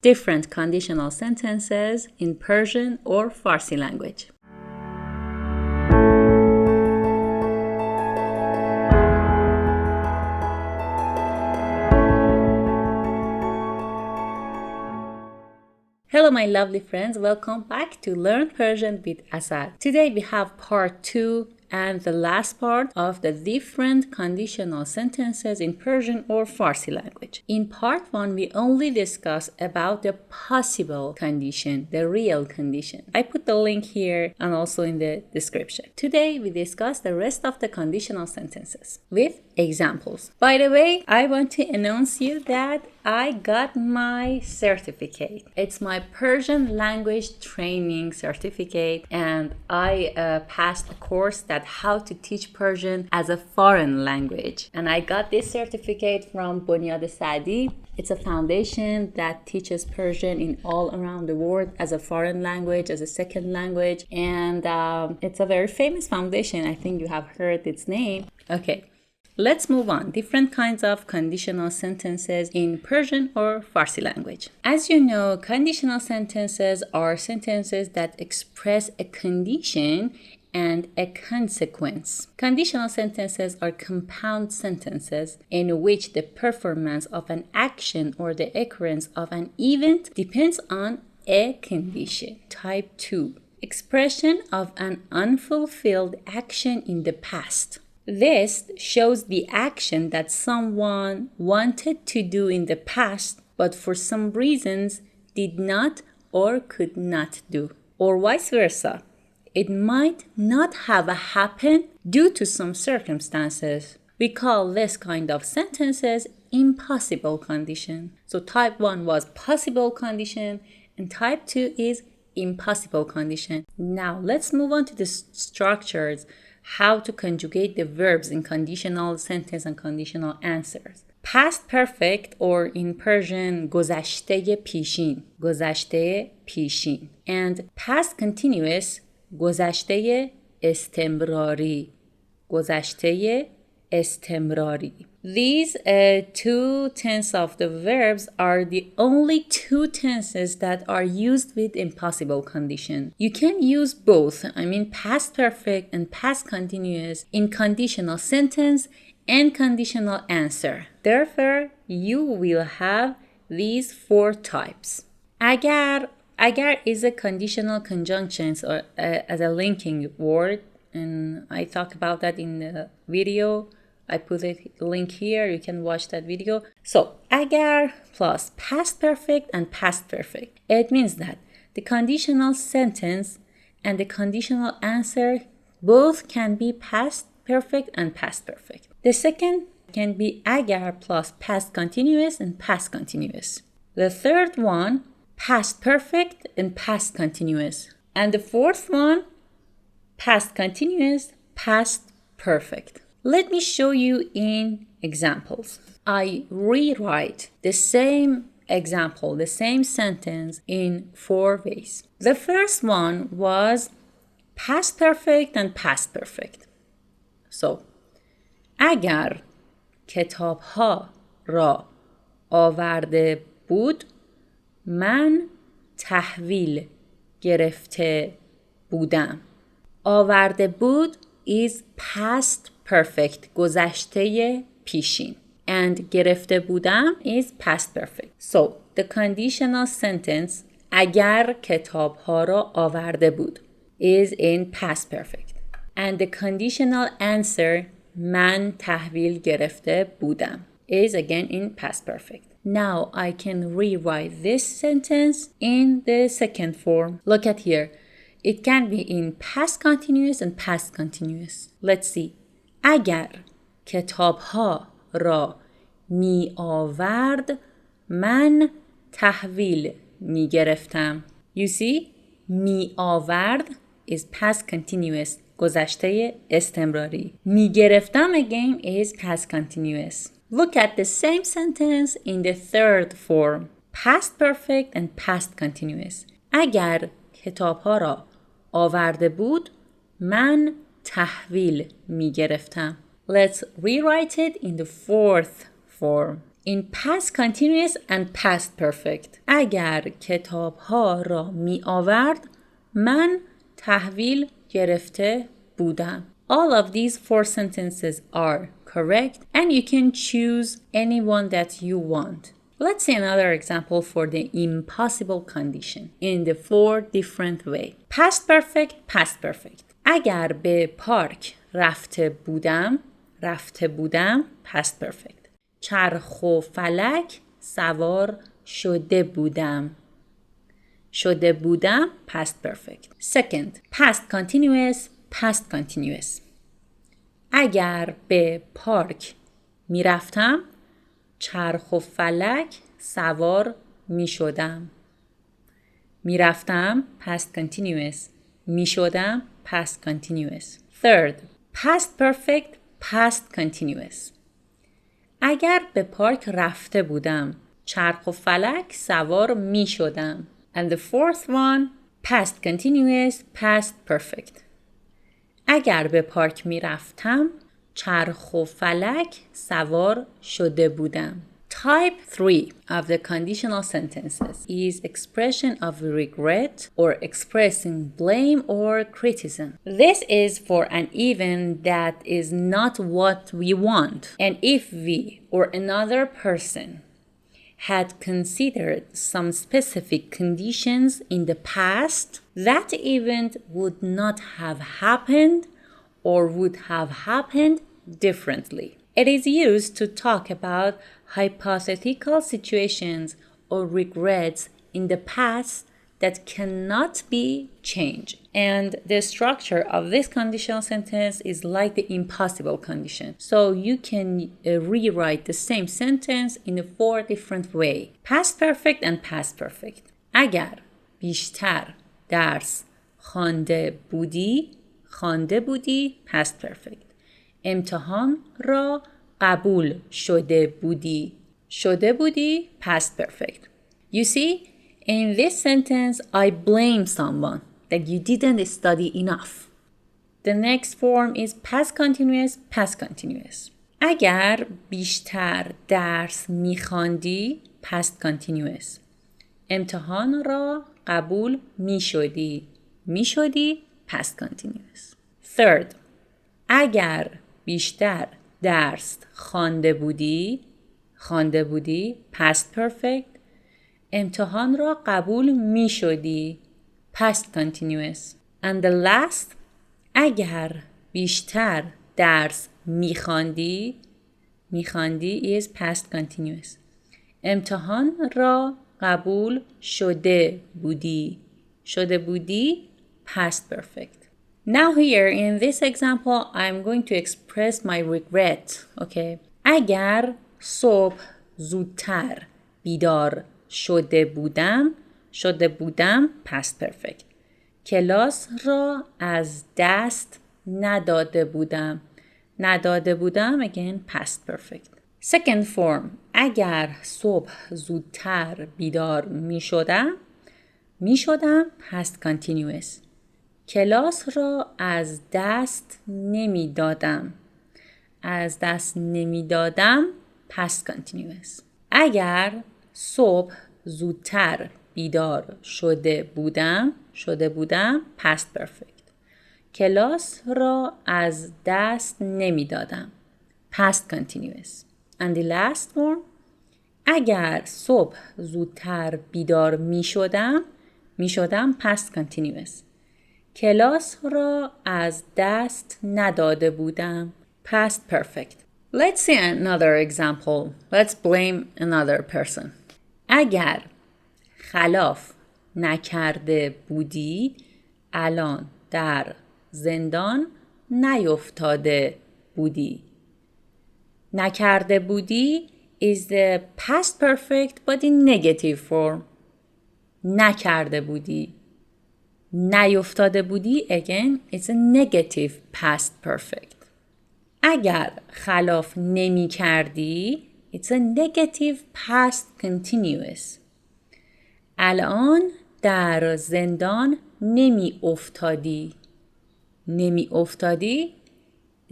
different conditional sentences in Persian or Farsi language. Hello my lovely friends, welcome back to Learn Persian with Asal. Today we have part 2 and the last part of the different conditional sentences in Persian or Farsi language. In part 1, we only discuss about the possible condition, the real condition. I put the link here and also in the description. Today we discuss the rest of the conditional sentences with examples. By the way, I want to announce you that I got my certificate. It's my Persian language training certificate, and I passed a course that how to teach Persian as a foreign language. And I got this certificate from Bunyad Saadi. It's a foundation that teaches Persian in all around the world as a foreign language, as a second language. And it's a very famous foundation. I think you have heard its name. Okay. Let's move on. Different kinds of conditional sentences in Persian or Farsi language. As you know, conditional sentences are sentences that express a condition and a consequence. Conditional sentences are compound sentences in which the performance of an action or the occurrence of an event depends on a condition. Type 2. Expression of an unfulfilled action in the past. This shows the action that someone wanted to do in the past, but for some reasons did not or could not do. Or vice versa. It might not have happened due to some circumstances. We call this kind of sentences impossible condition. So type 1 was possible condition and type 2 is impossible condition. Now let's move on to the structures. How to conjugate the verbs in conditional sentence and conditional answers. Past perfect, or in Persian گذشته پیشین, گذشته پیشین. And past continuous, گذشته استمراری, گذشته استمراری. These two tenses of the verbs are the only two tenses that are used with impossible condition. You can use both, past perfect and past continuous in conditional sentence and conditional answer. Therefore, you will have these 4 types. Agar is a conditional conjunction or as a linking word, and I talk about that in the video. I put a link here, you can watch that video. So, agar plus past perfect and past perfect. It means that the conditional sentence and the conditional answer both can be past perfect and past perfect. The second can be agar plus past continuous and past continuous. The third one, past perfect and past continuous. And the fourth one, past continuous, past perfect. Let me show you in examples. I rewrite the same example, the same sentence in 4 ways. The first one was past perfect and past perfect. So, اگر کتاب‌ها را آورده بود من تحویل گرفته بودم. آورده بود is past perfect, گذشته پیشین. And گرفته بودم is past perfect. So, the conditional sentence اگر کتاب‌ها را آورده بود is in past perfect. And the conditional answer من تحویل گرفته بودم is again in past perfect. Now I can rewrite this sentence in the second form. Look at here. It can be in past continuous and past continuous. Let's see. اگر کتاب‌ها را می آورد من تحویل می گرفتم. You see, می آورد is past continuous, گذشته استمراری. می گرفتم again is past continuous. Look at the same sentence in the third form. Past perfect and past continuous. اگر کتاب‌ها را آورده بود من تحویل می گرفتم. Let's rewrite it in the fourth form. in past continuous and past perfect. اگر کتاب‌ها را می آورد من تحویل گرفته بودم. All of these 4 sentences are correct and you can choose any one that you want. Let's see another example for the impossible condition in the 4 different way. Past perfect, past perfect. اگر به پارک رفته بودم past perfect. چرخ و فلک سوار شده بودم past perfect. Second, past continuous, past continuous. اگر به پارک می رفتم چرخ و فلک سوار می شدم. می رفتم past continuous. می شدم past continuous. Third, past perfect, past continuous. اگر به پارک رفته بودم چرخ و فلک سوار می شدم. And the fourth one, past continuous, past perfect. اگر به پارک می رفتم چرخ و فلک سوار شده بودم. Type 3 of the conditional sentences is expression of regret or expressing blame or criticism. This is for an event that is not what we want. And if we or another person had considered some specific conditions in the past, that event would not have happened or would have happened differently. It is used to talk about hypothetical situations or regrets in the past that cannot be changed. And the structure of this conditional sentence is like the impossible condition. So you can rewrite the same sentence in 4 different ways. Past perfect and past perfect. اگر بیشتر درس خوانده بودی past perfect. امتحان را قبول شده بودی past perfect. You see, in this sentence, I blame someone that you didn't study enough. The next form is past continuous, past continuous. اگر بیشتر درس می‌خواندی past continuous. امتحان را قبول می‌شدی past continuous. Third, اگر بیشتر درس خوانده بودی past perfect. امتحان را قبول می شدی past continuous. And the last, اگر بیشتر درس می خواندی is past continuous. امتحان را قبول شده بودی past perfect. Now here in this example I'm going to express my regret. Okay. اگر صبح زودتر بیدار شده بودم past perfect. کلاس را از دست نداده بودم again past perfect. Second form, اگر صبح زودتر بیدار می شدم past continuous. کلاس را از دست نمی دادم past continuous. اگر صبح زودتر بیدار شده بودم past perfect. کلاس را از دست نمی دادم past continuous. And the last one, اگر صبح زودتر بیدار می شدم past continuous. کلاس را از دست نداده بودم past perfect. Let's see another example. Let's blame another person. اگر خلاف نکرده بودی الان در زندان نیفتاده بودی. نکرده بودی is the past perfect but in negative form. نکرده بودی. نیفتاده بودی again it's a negative past perfect. اگر خلاف نمی کردی it's a negative past continuous. الان در زندان نمی افتادی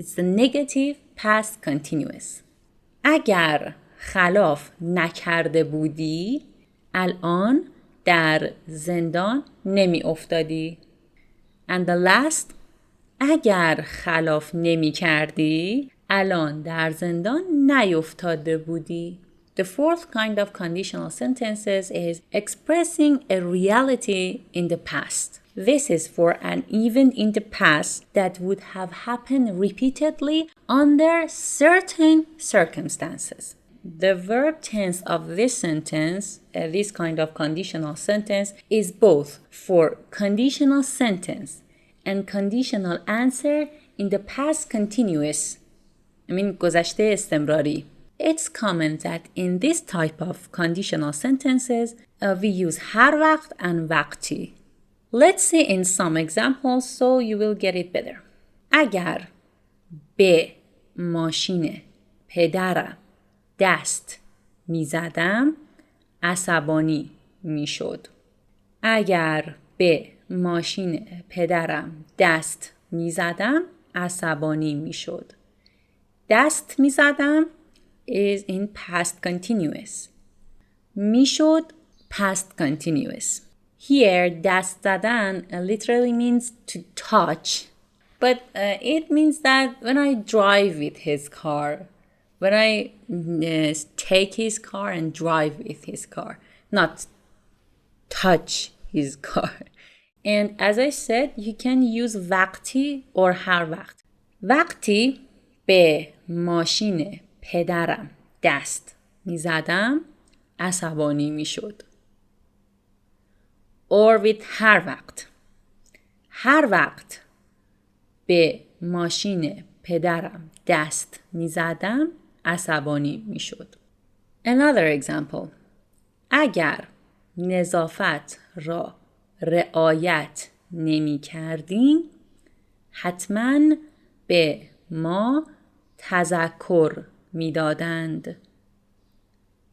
it's a negative past continuous. اگر خلاف نکرده بودی الان در زندان نمی افتادی. And the last, اگر خلاف نمی کردی الان در زندان نیفتاده بودی. The fourth kind of conditional sentences is expressing a reality in the past. This is for an event in the past that would have happened repeatedly under certain circumstances. The verb tense of this sentence, this kind of conditional sentence, is both for conditional sentence and conditional answer in the past continuous. گذشته استمراری. It's common that in this type of conditional sentences, we use هر وقت and وقتی. Let's see in some examples so you will get it better. اگر به ماشین پدرم دست می زدم عصبانی می شد. اگر به ماشین پدرم دست می زدم عصبانی می شد. دست می زدم is in past continuous. می شد past continuous. Here دست زدن literally means to touch. But it means that when I drive with his car, when I take his car and drive with his car, not touch his car. And as I said, you can use وقتی or هر وقت. وقتی به ماشین پدرم دست می زدم عصبانی می شد. Or with هر وقت. هر وقت به ماشین پدرم دست می زدم عصبانی می شد. Another example. اگر نظافت را رعایت نمی کردیم حتما به ما تذکر می دادند.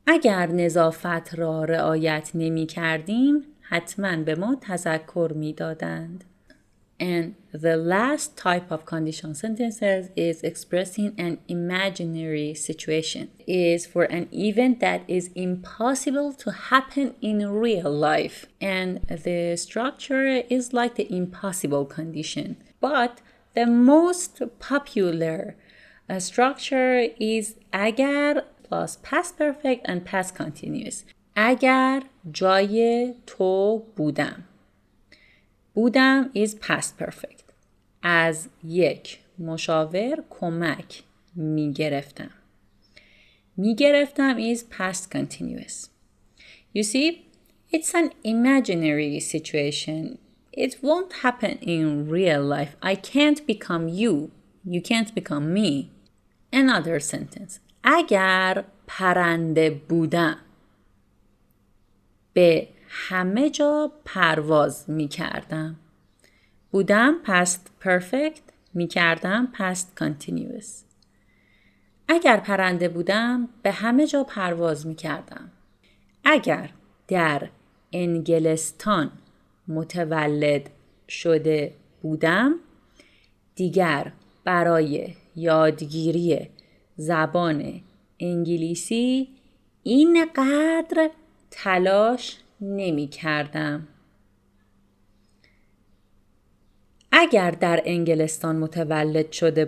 اگر نظافت را رعایت نمی کردیم حتما به ما تذکر می دادند. And the last type of conditional sentences is expressing an imaginary situation. It is for an event that is impossible to happen in real life. And the structure is like the impossible condition. But the most popular structure is اگر plus past perfect and past continuous. اگر جای تو بودم. بودم is past perfect. از یک مشاور کمک می گرفتم. می گرفتم is past continuous. You see, it's an imaginary situation. It won't happen in real life. I can't become you. You can't become me. Another sentence. اگر پرنده بودم به همه جا پرواز می کردم. بودم past perfect، می کردم past continuous. اگر پرنده بودم به همه جا پرواز می کردم. اگر در انگلستان متولد شده بودم دیگر برای یادگیری زبان انگلیسی اینقدر تلاش نمی کردم. اگر در انگلستان متولد شده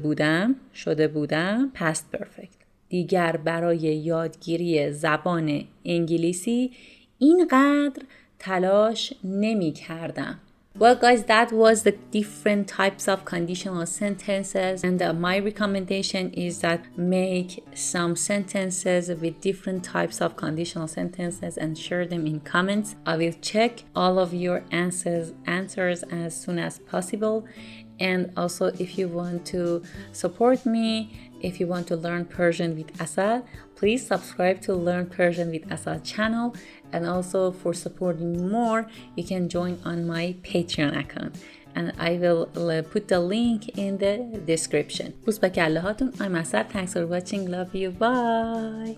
بودم past perfect. دیگر برای یادگیری زبان انگلیسی اینقدر تلاش نمی کردم. Well guys, that was the different types of conditional sentences, and my recommendation is that make some sentences with different types of conditional sentences and share them in comments. I will check all of your answers as soon as possible. And also if you want to support me, if you want to learn Persian with Asal, please subscribe to Learn Persian with Asal channel. And also for supporting more, you can join on my Patreon account. And I will put the link in the description. بوس به کله هاتون. I'm Asal. Thanks for watching. Love you. Bye.